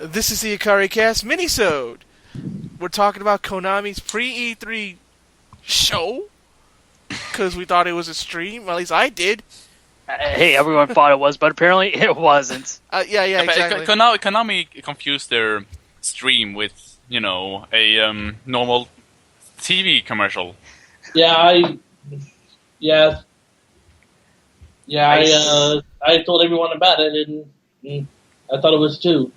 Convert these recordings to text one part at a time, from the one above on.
This is the Ikaricast Minisode. We're talking about Konami's pre-E3 show, because we thought it was a stream. At least I did. Hey, everyone thought it was, but apparently it wasn't. Yeah, exactly. Konami confused their stream with, a normal TV commercial. I told everyone about it, and I thought it was too.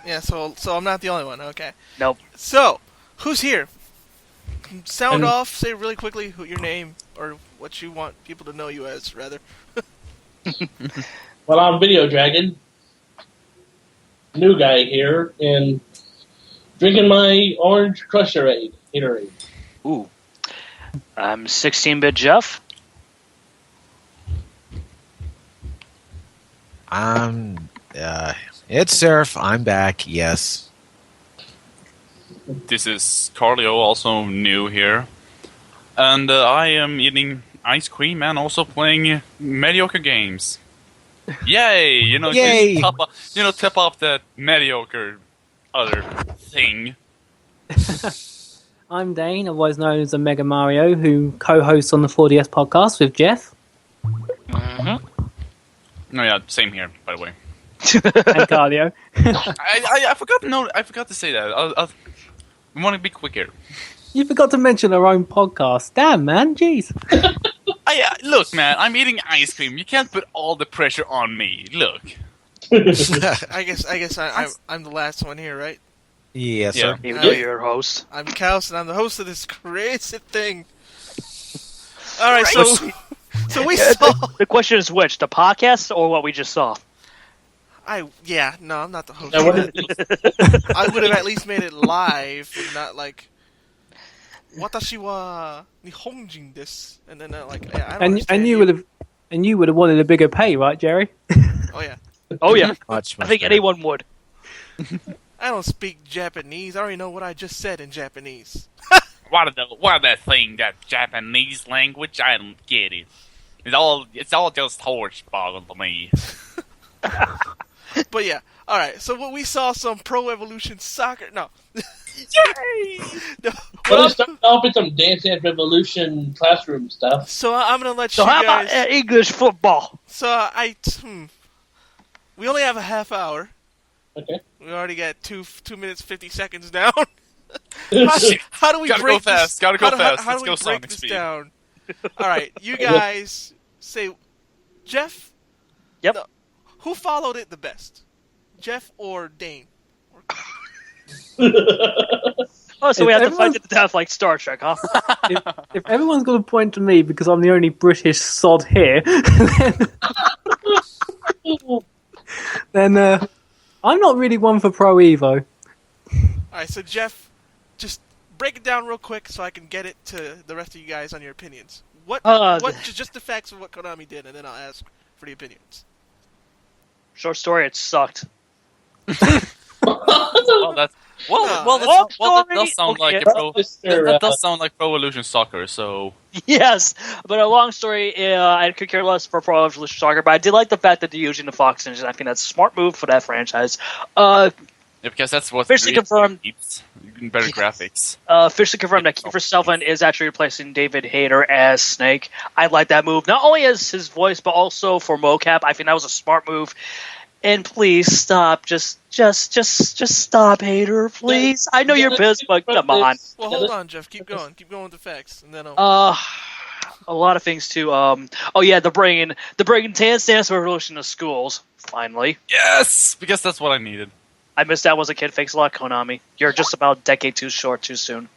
Yeah, so I'm not the only one. Okay. Nope. So, who's here? Sound off. Say really quickly your name or what you want people to know you as, rather. Well, I'm Video Dragon, new guy here, and drinking my orange Crusherade, Haterade. Ooh. I'm 16-bit Jeff. It's Surf. I'm back. Yes. This is Carlio, also new here. And I am eating ice cream and also playing mediocre games. Yay! Yay! Tip off that mediocre other thing. I'm Dane, otherwise known as Mega Mario, who co-hosts on the 4DS podcast with Jeff. Mm-hmm. No, yeah, same here, by the way. And Carlio. I forgot. No, I forgot to say that. I want to be quicker. You forgot to mention our own podcast. Damn, man, jeez. Look, man, I'm eating ice cream. You can't put all the pressure on me. Look. I guess I'm the last one here, right? Yes, sir. Even though you're a host. I'm Kaus, and I'm the host of this crazy thing. All right, so we saw. The question is which, the podcast or what we just saw? I'm not the host. Now, I would have at least made it live, and not like watashi wa nihonjin desu, and then I don't understand and you would have wanted a bigger pay, right, Jerry? Oh yeah. Oh yeah. Much I think better. anyone would. I don't speak Japanese. I already know what I just said in Japanese. What that thing, that Japanese language? I don't get it. It's all just horse-boggle to me. But yeah, all right. So what we saw some Pro Evolution Soccer. No. Yay! No. Well, let's start off with some Dance Dance Revolution classroom stuff. So I'm gonna let So you how guys. about English football? So we only have a half hour. Okay. We already got 2 minutes 50 seconds down. Shit. How do we Gotta break go fast. this? Gotta go fast. How Let's do go we break Sonic this speed. down? All right, you guys say, Jeff. Yep. No, who followed it the best, Jeff or Dane? Oh, so If we have to everyone- fight to the death like Star Trek, huh? If everyone's going to point to me because I'm the only British sod here, then I'm not really one for Pro Evo. All right, so Jeff, just break it down real quick so I can get it to the rest of you guys on your opinions. Just the facts of what Konami did, and then I'll ask for the opinions. Short story, it sucked. That does sound like a pro. That does sound like Pro Evolution Soccer. So Yes, but a long story, I could care less for Pro Evolution Soccer, but I did like the fact that they're using the Fox engine. I think that's a smart move for that franchise. because that's what Officially really confirmed. keeps better graphics. Officially confirmed that Kiefer Sutherland is actually replacing David Hayter as Snake. I like that move, not only as his voice, but also for mocap. I think that was a smart move. And please stop, just stop, Hayter, please. I know you're pissed, but come on. Well, hold on, Jeff. Keep going with the facts, and then I'll... A lot of things too. The bringing Dance Dance Revolution to schools. Finally, Yes, because that's what I needed. I missed that as a kid. Thanks a lot, Konami. You're just about a decade too short, too soon.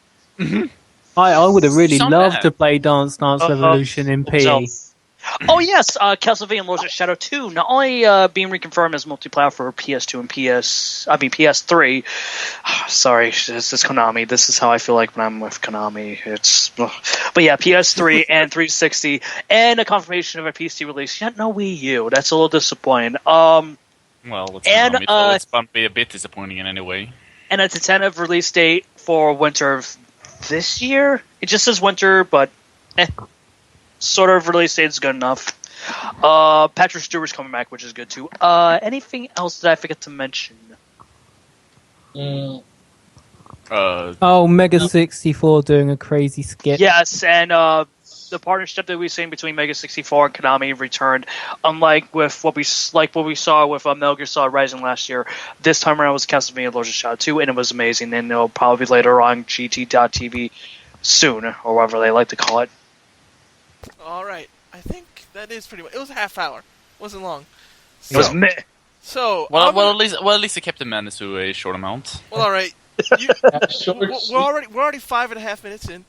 I would have really So loved mad. to play Dance Revolution in PE. So- Oh yes, Castlevania Lords of Shadow 2 not only being reconfirmed as multiplayer for PS2 and PS3. Sorry, this is Konami. This is how I feel like when I'm with Konami. But yeah, PS3 and 360, and a confirmation of a PC release. Yet no Wii U. That's a little disappointing. Well, it's And, Konami, so it's bound to be a bit disappointing in any way. And a tentative release date for winter of this year. It just says winter, but sort of release date is good enough. Patrick Stewart's coming back, which is good too. Anything else that I forget to mention? Mega 64 doing a crazy skit. Yes, and the partnership that we've seen between Mega 64 and Konami returned. Unlike with what we saw with Metal Gear Solid Rising last year, this time around was Castlevania Lords of Shadow 2, and it was amazing. And it'll probably be later on GT.TV soon, or whatever they like to call it. All right, I think that is pretty much. It was a half hour. It wasn't long. So, It was meh. So Well, at least they kept the madness to a short amount. Well, all right. We're already 5.5 minutes in,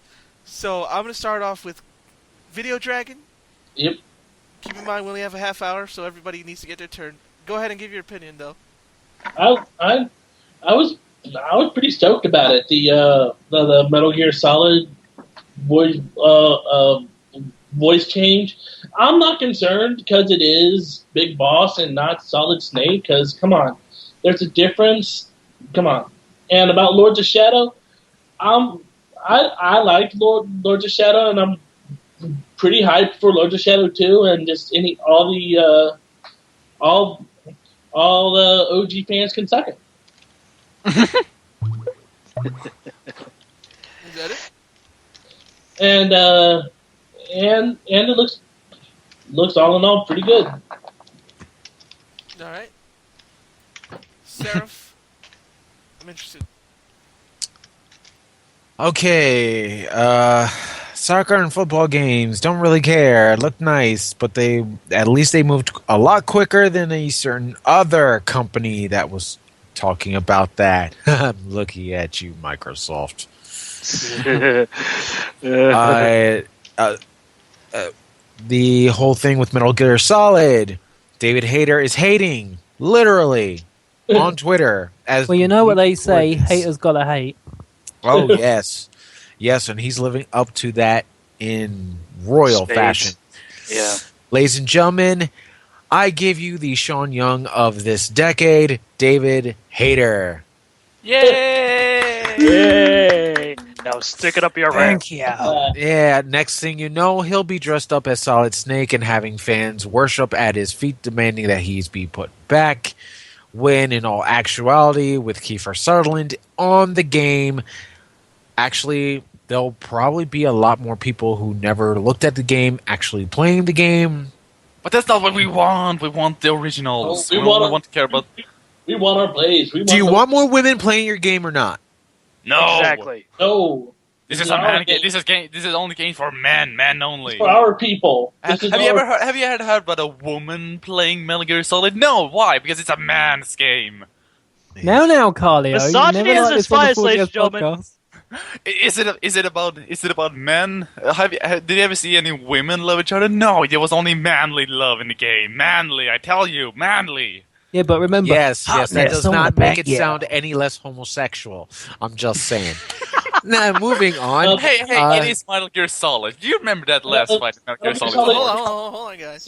so I'm gonna start off with Video Dragon. Yep. Keep in mind we only have a half hour, so everybody needs to get their turn. Go ahead and give your opinion, though. I was pretty stoked about it. The Metal Gear Solid voice change. I'm not concerned because it is Big Boss and not Solid Snake. Because come on, there's a difference. Come on. And about Lords of Shadow, I liked Lords of Shadow, and I'm pretty hyped for Lords of Shadow 2, and just all the OG fans can suck it. Is that it? And it looks all in all pretty good. All right. Seraph, I'm interested. Okay, soccer and football games don't really care. Look nice, but at least they moved a lot quicker than a certain other company that was talking about that. I'm looking at you, Microsoft. The whole thing with Metal Gear Solid, David Hayter is hating, literally, on Twitter. Well, you know what they say, haters gotta hate. Oh, yes. Yes, and he's living up to that in royal fashion. Yeah. Ladies and gentlemen, I give you the Sean Young of this decade, David Hayter. Yay! Yay! Now stick it up your Thank rear. you. Yeah, next thing you know, he'll be dressed up as Solid Snake and having fans worship at his feet, demanding that he's be put back. When, in all actuality, with Kiefer Sutherland on the game, actually, there'll probably be a lot more people who never looked at the game actually playing the game. But that's not what we want. We want the originals. Oh, we don't want to care about... We want our plays. Do you want more women playing your game or not? No! Exactly. No. This is a man game. This is only game for men. Men only. For our people. Have you ever heard about a woman playing Metal Gear Solid? No, why? Because it's a man's game. Now, Carlio. Misogyny is a spice, ladies and gentlemen. Podcast. Is it about men? Did you ever see any women love each other? No, there was only manly love in the game. Manly, I tell you, manly. Yeah, but remember... Yes, that does not make it yeah. sound any less homosexual. I'm just saying. Now, moving on. Hey, it is Metal Gear Solid. Do you remember that last fight in Metal Gear Solid? Hold on, guys.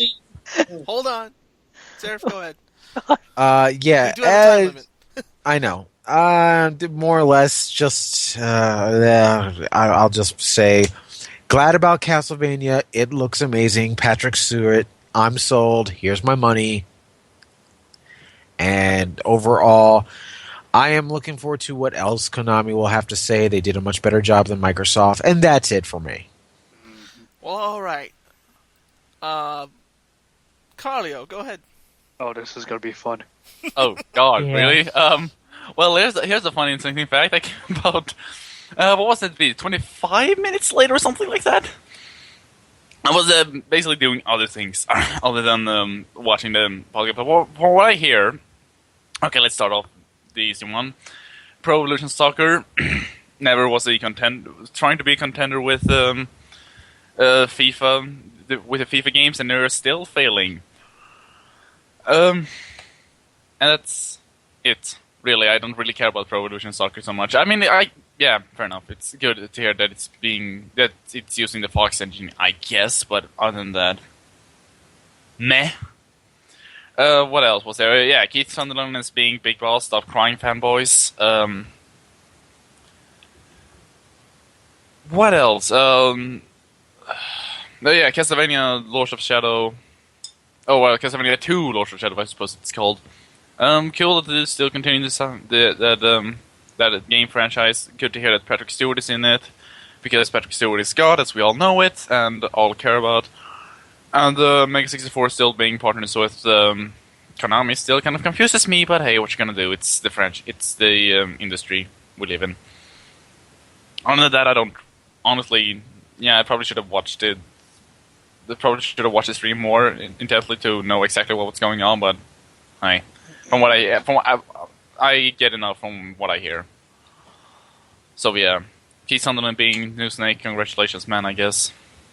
Hold on. Seraph, go ahead. Yeah, We do have a time limit. I know. More or less, just I'll just say, glad about Castlevania. It looks amazing. Patrick Stewart. I'm sold. Here's my money. And overall, I am looking forward to what else Konami will have to say. They did a much better job than Microsoft, and that's it for me. Well, all right. Carlio, go ahead. Oh, this is gonna be fun. Oh God, Yeah. really? Well, here's a funny interesting fact. I came about what was it? 25 minutes later or something like that. I was basically doing other things other than watching the podcast. But for what I hear, okay, let's start off the easy one. Pro Evolution Soccer never was trying to be a contender with FIFA, with the FIFA games, and they're still failing. And that's it. Really, I don't really care about Pro Evolution Soccer so much. I mean, yeah, fair enough. It's good to hear that it's using the Fox engine, I guess. But other than that, meh. What else was there? Yeah, Keith Sunderland is being Big Boss. Stop crying, fanboys. What else? Oh yeah, Castlevania Lords of Shadow. Oh well, Castlevania 2 Lords of Shadow, I suppose it's called. Cool that they still continue that that game franchise. Good to hear that Patrick Stewart is in it, because Patrick Stewart is God, as we all know it, and all care about. And Mega 64 still being partners with Konami still kind of confuses me, but hey, what you gonna do? It's the industry we live in. Other than that, I don't honestly. Yeah, I probably should have watched it. I probably should have watched the stream more intently to know exactly what was going on. But hey, from what I get enough from what I hear. So yeah, Keith Sunderland being new Snake, congratulations, man. I guess.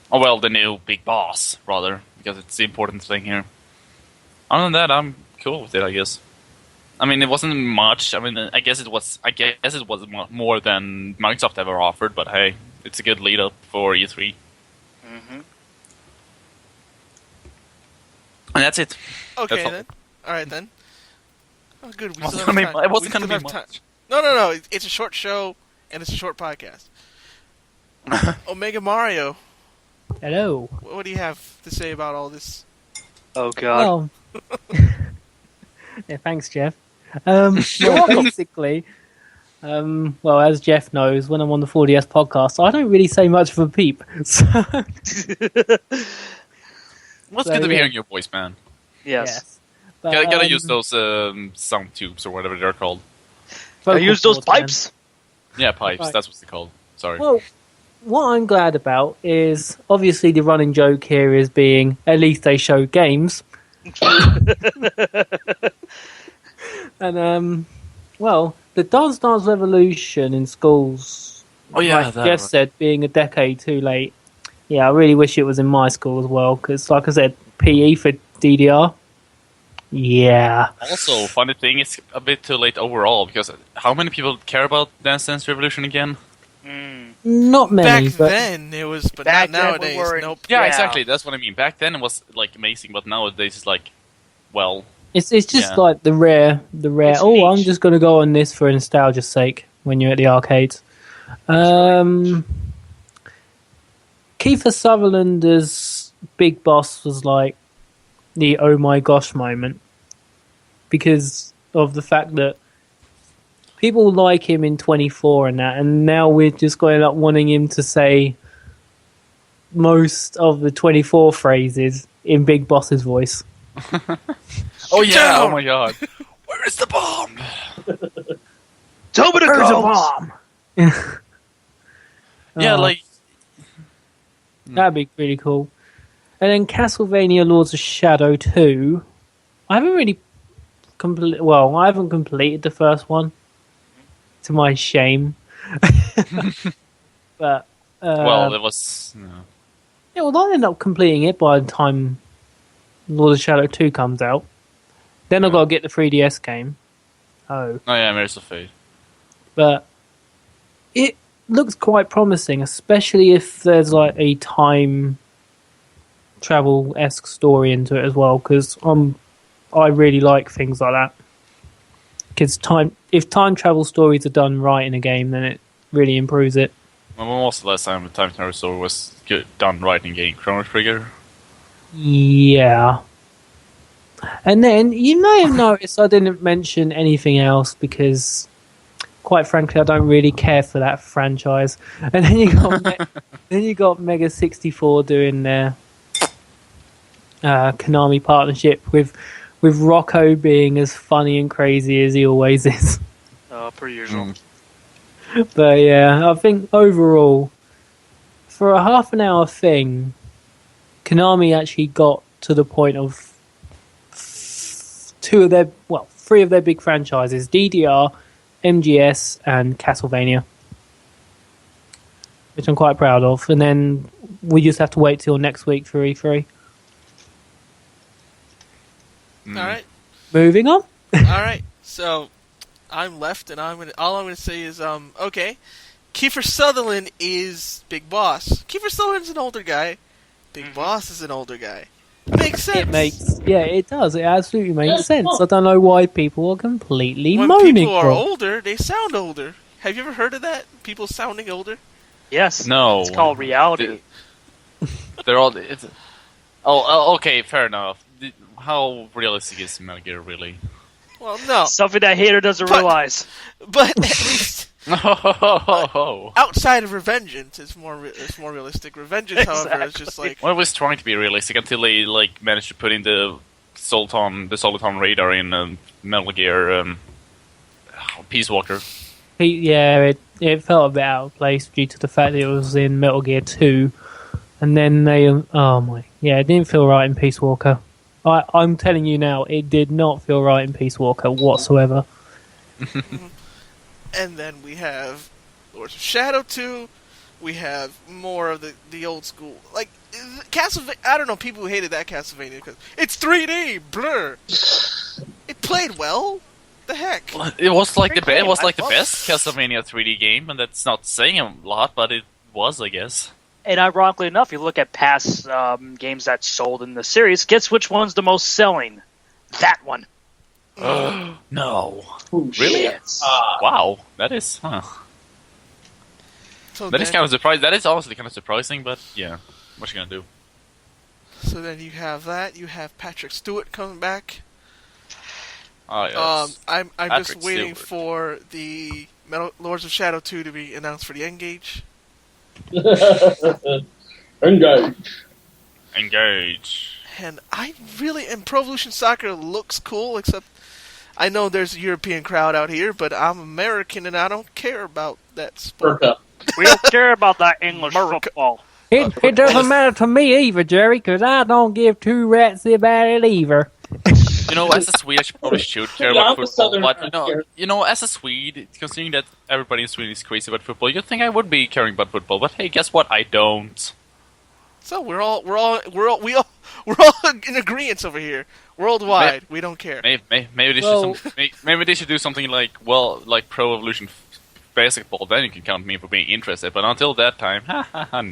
Oh well, the new big boss, rather, because it's the important thing here. Other than that, I'm cool with it, I guess. I mean, it wasn't much. I mean, I guess it was more than Microsoft ever offered. But hey, it's a good lead up for E3. Mm-hmm. And that's it. Okay, that's then. All right, then. Oh, good. We It still wasn't have time. going to We be still have time. much. No. It's a short show, and it's a short podcast. Omega Mario, Hello. what do you have to say about all this? Oh god. Well, yeah, thanks, Jeff. Well, basically, well, as Jeff knows, when I'm on the 4DS podcast, I don't really say much of a peep. So, Well, it's good to be yeah. hearing your voice, man. Yes. But, Gotta use those sound tubes or whatever they're called. I vocal use those cords, man. pipes. Yeah, pipes. Right. That's what they're called. Sorry. Well, what I'm glad about is obviously the running joke here is being at least they show games. And well, the Dance Dance Revolution in schools, Oh yeah, like Jeff said, being a decade too late. Yeah, I really wish it was in my school as well, because like I said, PE for DDR. Yeah. Also, funny thing, it's a bit too late overall, because how many people care about Dance Dance Revolution again? Not many, Back but then, it was, but Back not then we nowadays. weren't- Nope. Yeah, Yeah. exactly. That's what I mean. Back then it was like amazing, but nowadays it's like, well, it's just Yeah. like the rare. It's Oh, I'm niche. just going to go on this for nostalgia's sake when you're at the arcades. Kiefer Sutherland as Big Boss was like the oh my gosh moment because of the fact that people like him in 24 and that, and now we're just going up wanting him to say most of the 24 phrases in Big Boss's voice. oh yeah, down! oh my god, where is the bomb? Tell me to There's a go. bomb! Yeah, Oh, like that'd be pretty cool. And then Castlevania Lords of Shadow 2. I haven't really I haven't completed the first one, to my shame. But well, it was. yeah, well, I'll end up completing it by the time Lords of Shadow 2 comes out. Then I've got to get the 3DS game. Oh, Oh yeah, Mirrors of Fate. but it looks quite promising, especially if there's like a time travel-esque story into it as well, because I really like things like that. Because if time travel stories are done right in a game, then it really improves it. When was the last time the Time Travel story was done right in game? Chrono Trigger? Yeah. And then you may have noticed I didn't mention anything else because, quite frankly, I don't really care for that franchise. And then you got Mega 64 doing their Konami partnership with Rocco being as funny and crazy as he always is. Per usual. But yeah, I think overall, for a half an hour thing, Konami actually got to the point of three of their big franchises: DDR, MGS, and Castlevania, which I'm quite proud of. And then we just have to wait till next week for E3. All right. Moving on. All right. So I'm left, and all I'm gonna say is okay. Kiefer Sutherland is Big Boss. Kiefer Sutherland's an older guy. Big Boss is an older guy. Makes sense. It does. It absolutely makes sense. I don't know why people are completely When moaning. people are for it. older, they sound older. Have you ever heard of that? People sounding older? Yes. No. It's called reality. They're all. Oh, okay, fair enough. How realistic is Metal Gear really? Well, no, Something that hater doesn't But- realize. but at least Oh. outside of Revengeance, it's more realistic. Revengeance, however, is just like Well, it was trying to be realistic until they like managed to put in the Soliton radar in Metal Gear Peace Walker. It felt a bit out of place due to the fact that it was in Metal Gear 2, and then it didn't feel right in Peace Walker. I'm telling you now, it did not feel right in Peace Walker whatsoever. And then we have Lords of Shadow 2. We have more of the old school, like Castlevania. I don't know people who hated that Castlevania because it's 3D blur. It played well. The heck? It was like the Great it was game. like the I best Castlevania 3D game, and that's not saying a lot, but it was, I guess. And ironically enough, you look at past games that sold in the series, guess which one's the most selling? That one. No. Oh, Really? Yes. Wow, that is. Huh. So That is then- kind of surprising. That is honestly kind of surprising, but yeah, what you gonna do? So then you have that. You have Patrick Stewart coming back. Oh yes. I'm Patrick just waiting Stewart. for the Lords of Shadow 2 to be announced for the N-Gage. Engage. Engage. And Pro Evolution Soccer looks cool, except I know there's a European crowd out here, but I'm American and I don't care about that sport. Burka. We don't care about that English football. It doesn't matter to me either, Jerry, because I don't give two rats about it either. You know, as a Swede, I probably should care Yeah, about I'm a football. Southern But here. as a Swede, considering that everybody in Sweden is crazy about football, you'd think I would be caring about football. But hey, guess what? I don't. So we're all in agreement over here. Worldwide, we don't care. Maybe they Well- should maybe they should do something like Pro Evolution Basketball. Then you can count me for being interested. But until that time,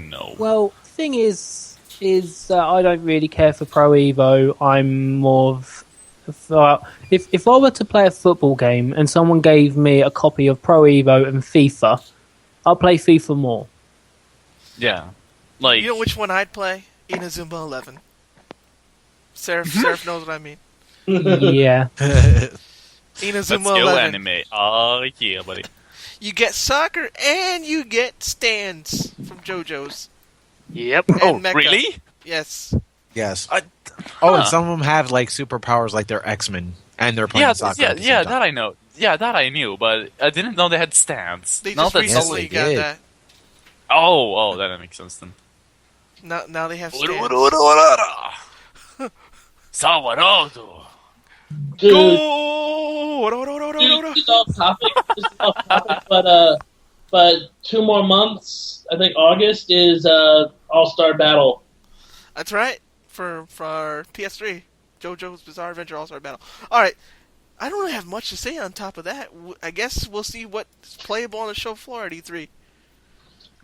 no. Well, thing is I don't really care for Pro Evo. I'm more of if I were to play a football game and someone gave me a copy of Pro Evo and FIFA, I'll play FIFA more. Yeah, like You know which one I'd play? Inazuma 11. Seraph knows what I mean. Yeah. let's Inazuma go 11. anime. Oh yeah, buddy. You get soccer and you get stands from JoJo's. Yep. And Oh, Mecha. really? Yes. Yes. I- Oh, and huh. some of them have like superpowers, like they're X-Men, and they're playing Yeah, soccer. yeah, at the same yeah. time. That I know. Yeah, that I knew, but I didn't know they had stands. They Now just that recently they got did. that. Oh, that makes sense then. Now they have stands. Salvador. Dude, Go! this is off topic. But 2 more months. I think August is All-Star Battle. That's right. For PS3. JoJo's Bizarre Adventure All-Star Battle. Alright. I don't really have much to say on top of that. I guess we'll see what's playable on the show floor at E3.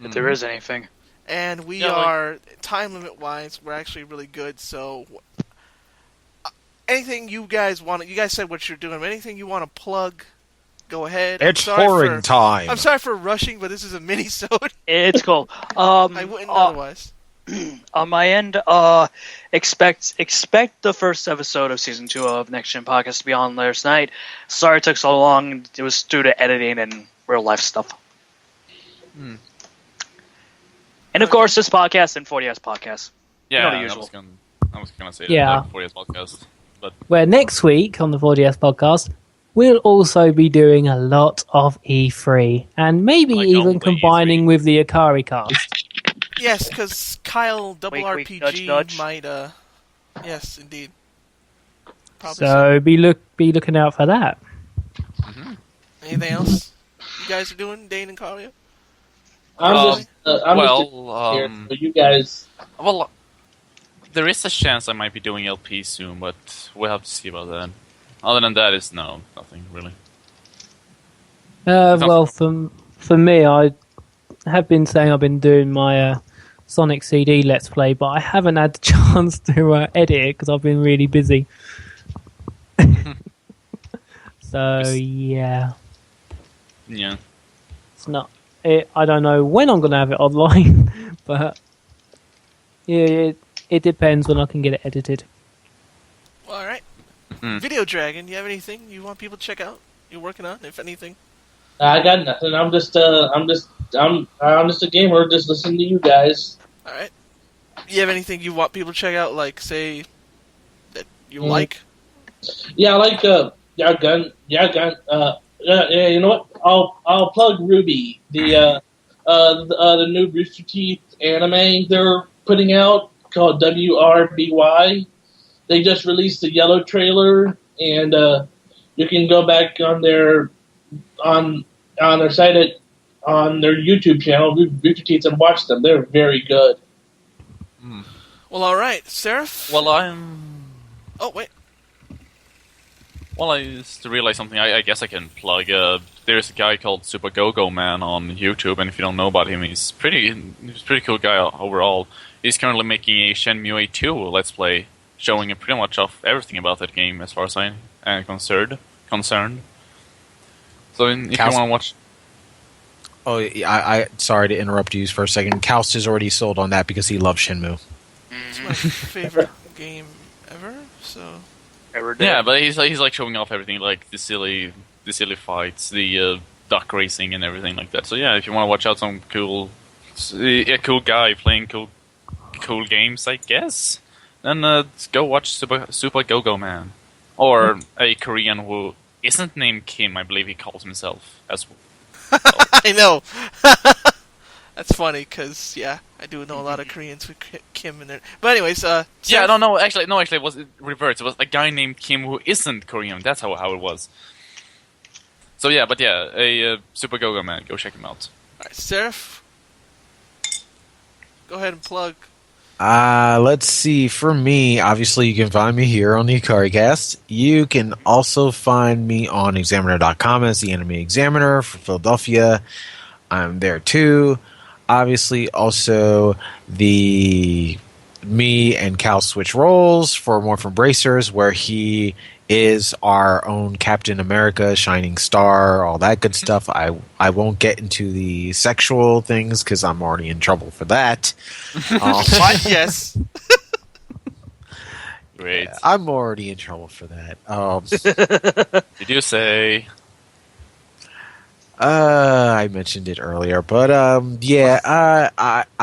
If there is anything. And we Yeah, like- are, time limit wise, we're actually really good, so anything you guys want, you guys said what you're doing, anything you want to plug, go ahead. It's pouring time. I'm sorry for rushing, but this is a mini-sode. It's cool. I wouldn't otherwise. On my end, expect the first episode of season 2 of Next Gen Podcast to be on last night. Sorry it took so long. It was due to editing and real life stuff. And of course, this podcast and 40S podcast. Yeah, You know the I usual. was gonna say Yeah. that like 4S podcast, but Where next week on the 4DS podcast, we'll also be doing a lot of E3 and maybe Like even only combining E3. with the Ikaricast. Yes, because Kyle Double Wink, wink, RPG nudge, nudge. might, yes, indeed. Probably So be looking out for that. Anything else you guys are doing, Dane and Kalia? I'm just well, here, so you guys. well, there is a chance I might be doing LP soon, but we'll have to see about that. Other than that, is nothing really. Well, for me, I have been saying I've been doing my Sonic CD Let's Play, but I haven't had the chance to edit it because I've been really busy. So yeah, Yeah. it's not. I don't know when I'm going to have it online, but yeah, it depends when I can get it edited. Alright. Video Dragon, you have anything you want people to check out? You're working on, if anything? I got nothing. I'm just a gamer. Just listening to you guys. All right. You have anything you want people to check out? Like, say that you like? Yeah, I like gun. Yeah. You know what? I'll plug Ruby, the new Rooster Teeth anime they're putting out called WRBY. They just released the yellow trailer, and you can go back on their site on their YouTube channel, Rooster Teeth, and watch them. They're very good. Well, all right, Seraph. Well, Oh wait. Well, I just realized something. I guess I can plug. There's a guy called Super Go-Go Man on YouTube, and if you don't know about him, he's a pretty cool guy overall. He's currently making a Shenmue 2 Let's Play, showing pretty much off everything about that game as far as I am concerned. So if you want to watch... Oh, I sorry to interrupt you for a second. Kaust is already sold on that because he loves Shenmue. It's my favorite game ever. So. Yeah, but he's like showing off everything, like the silly fights, the duck racing, and everything like that. So yeah, if you want to watch out some cool guy playing cool games, I guess, then go watch Super Go-Go Man, or a Korean who isn't named Kim. I believe he calls himself as well. I know. That's funny because I do know a lot of Koreans with Kim in there. But anyways, yeah, no, actually, it was reversed. It was a guy named Kim who isn't Korean. That's how it was. So yeah, but yeah, a Super Go-Go Man. Go check him out. All right, Seraph, go ahead and plug. Let's see. For me, obviously, you can find me here on the Ikaricast. You can also find me on Examiner.com as the Anime Examiner for Philadelphia. I'm there too. Obviously, also me and Cal switch roles for Morphin Bracers, where he is our own Captain America, Shining Star, all that good stuff. I won't get into the sexual things because I'm already in trouble for that. But yes. Great. I'm already in trouble for that. Did you say? I mentioned it earlier, but I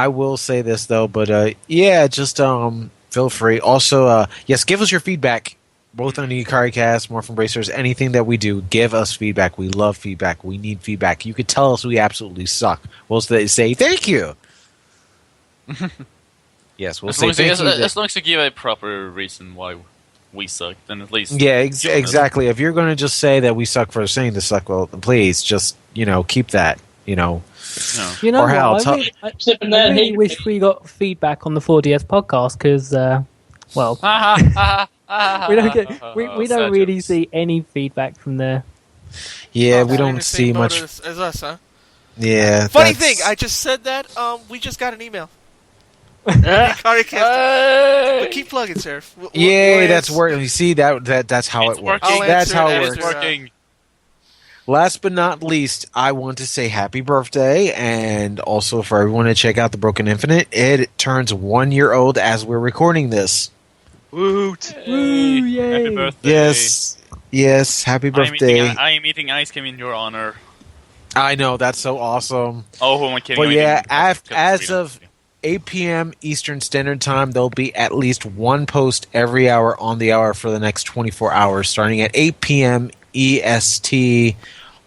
will say this though, but just feel free. Also, yes, give us your feedback, both on the Ikaricast, Morphin Bracers, anything that we do. Give us feedback. We love feedback. We need feedback. You could tell us we absolutely suck. We'll say thank you. Yes, we'll say thank you. As long as you give a proper reason why we suck, then at least... Yeah, exactly. If you're going to just say that we suck for saying to suck, well, please, just, keep that, No. Or hell, I really wish we got feedback on the 4DS podcast, because, we don't really see any feedback from there. Yeah, we don't see much... As us, huh? Yeah. Funny thing, I just said that, we just got an email. But keep plugging, Seraph. That's working. You see, that's how it works. That's how it works. Working. Last but not least, I want to say happy birthday, and also for everyone to check out the Broken Infinite. It turns 1 year old as we're recording this. Woot! Woo, yay. Happy birthday! Yes, happy birthday! I am eating ice cream in your honor. I know, that's so awesome. Oh, who am I kidding? But yeah, as of 8 p.m. Eastern Standard Time, there'll be at least one post every hour on the hour for the next 24 hours, starting at 8 p.m. EST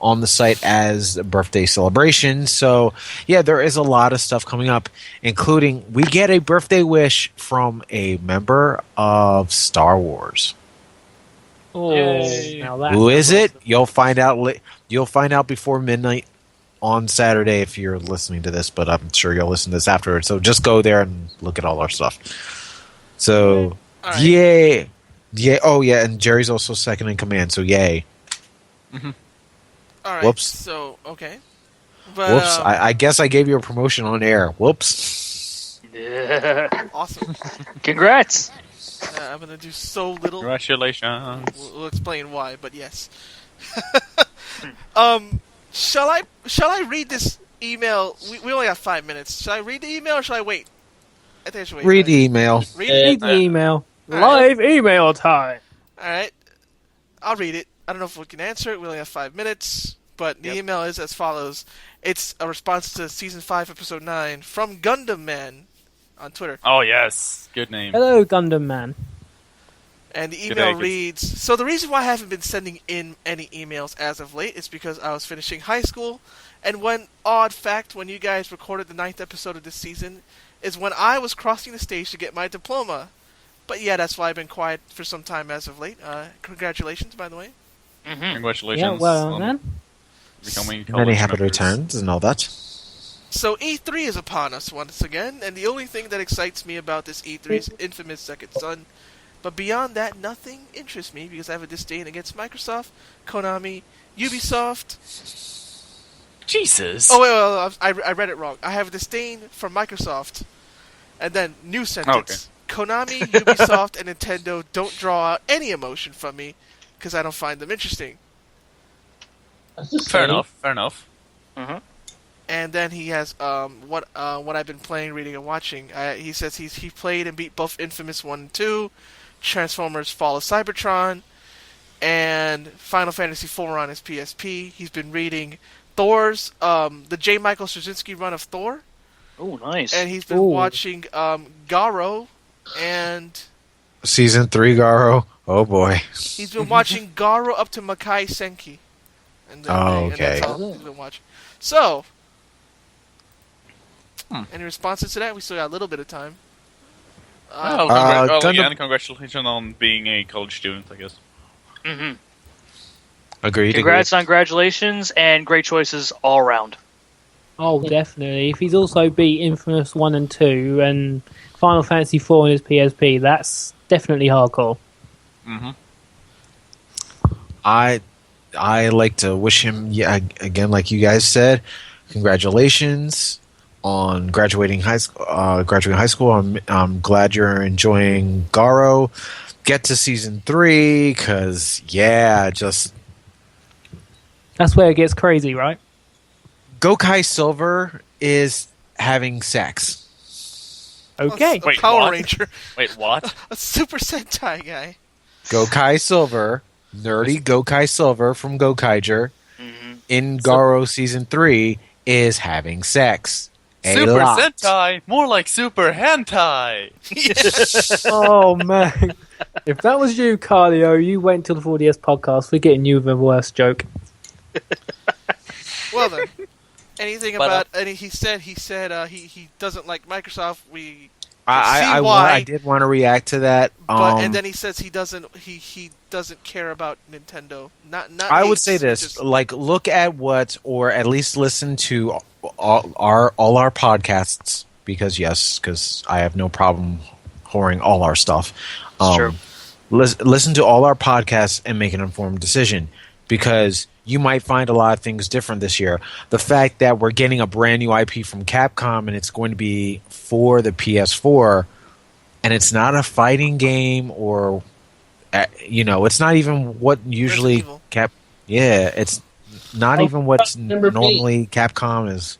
on the site as a birthday celebration. So, yeah, there is a lot of stuff coming up, including we get a birthday wish from a member of Star Wars. Oh, Who is it? You'll find out. You'll find out before midnight on Saturday if you're listening to this, but I'm sure you'll listen to this afterwards. So just go there and look at all our stuff. So, yay. Yeah. Oh, yeah. And Jerry's also second in command. So, yay. Mm-hmm. All right. Whoops. So, okay. But, Whoops. I guess I gave you a promotion on air. Whoops. Yeah. Awesome. Congrats. I'm going to do so little. Congratulations. We'll explain why, but yes. Shall I read this email? We only have 5 minutes. Shall I read the email or shall I wait? I think I should wait. Read the email. Read the email. Live email time. All right. I'll read it. I don't know if we can answer it. We only have 5 minutes. But the Yep. email is as follows. It's a response to Season 5, Episode 9 from Gundam Man on Twitter. Oh yes, good name. Hello, Gundam Man. And the Good email day, reads, so the reason why I haven't been sending in any emails as of late is because I was finishing high school, and one odd fact when you guys recorded the 9th episode of this season is when I was crossing the stage to get my diploma. But yeah, that's why I've been quiet for some time as of late. Congratulations, by the way. Mm-hmm. Congratulations. Yeah, well, on man. becoming Many college happy members. returns and all that. So E3 is upon us once again, and the only thing that excites me about this E3 is infamous Second Son. But beyond that, nothing interests me because I have a disdain against Microsoft, Konami, Ubisoft. Jesus. Oh, wait, I read it wrong. I have a disdain for Microsoft. And then, new sentence. Konami, Ubisoft, and Nintendo don't draw out any emotion from me because I don't find them interesting. That's just Fair saying. enough. Fair enough. Mm-hmm. And then he has what I've been playing, reading, and watching. He says he played and beat both Infamous 1 and 2, Transformers Fall of Cybertron, and Final Fantasy IV on his PSP. He's been reading Thor's, the J. Michael Straczynski run of Thor, Oh, nice. and he's been Ooh. watching Garo, and Season 3, Garo. Oh boy. he's been watching Garo up to Makai Senki. And then and Okay. that's all he's been watching. So, Hmm. any responses to that? We still got a little bit of time. Well, Gundam- again, congratulations on being a college student, I guess. Mm-hmm. Agreed. Congrats on congratulations and great choices all around. Oh, definitely. If he's also beat Infamous 1 and 2 and Final Fantasy 4 on his PSP, that's definitely hardcore. Mm-hmm. I like to wish him, again, like you guys said, congratulations on graduating high school. I'm glad you're enjoying Garo. Get to season 3, because just That's where it gets crazy, right? Gokai Silver is having sex. Okay. A Wait, Power what? Ranger. Wait, what? A Super Sentai guy. Gokai Silver, nerdy Gokai Silver from Gokaiger, Mm-hmm. in Garo season 3 is having sex. A Super lot. Sentai, more like Super Hentai. Oh, man. If that was you, Carlio, you went to the 4DS podcast, we're getting you the worst joke. Well then, anything But, about? And he said he doesn't like Microsoft. We I see why. I did want to react to that. but and then he says he doesn't care about Nintendo. Not I would hates, say this: just- like, look at what, or at least listen to all our podcasts, because I have no problem whoring all our stuff. Sure. Listen to all our podcasts and make an informed decision, because you might find a lot of things different this year. The fact that we're getting a brand new IP from Capcom and it's going to be for the PS4, and it's not a fighting game, or it's not even what usually Evil. it's not even what number B. normally Capcom is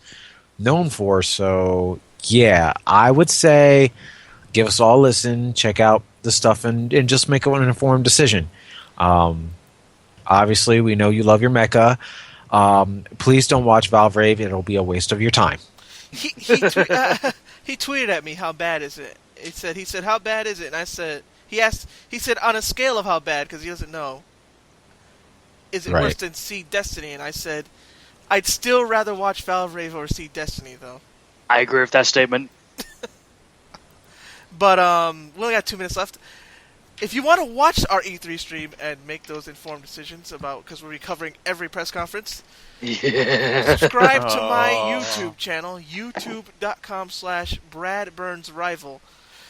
known for. So yeah, I would say give us all a listen, check out the stuff, and just make an informed decision. Obviously, we know you love your mecha. Please don't watch Valve Rave; it'll be a waste of your time. he tweeted at me, how bad is it? He said how bad is it? And I said he said on a scale of how bad, because he doesn't know. Is it Right. worse than Seed Destiny? And I said I'd still rather watch Valve Rave over Seed Destiny though. I agree with that statement. But we only got 2 minutes left. If you want to watch our E3 stream and make those informed decisions about, because we'll be covering every press conference, Yeah. subscribe to my YouTube channel, youtube.com/BradBurnsRival.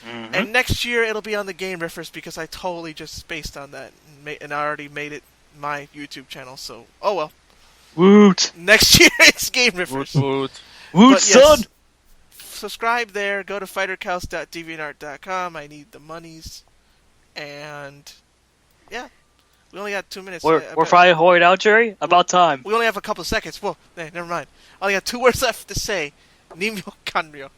Mm-hmm. And next year it'll be on the Game Riffers, because I totally just spaced on that and I already made it my YouTube channel. So, oh well. Woot. Next year it's Game Riffers. Woot. Woot, But yes, son! subscribe there. Go to fightercast.deviantart.com. I need the monies. And yeah, we only got 2 minutes. We're finally hoid out, Jerry? About time. We only have a couple of seconds. Whoa, never mind. I only got 2 words left to say. Nimyo Kanryo.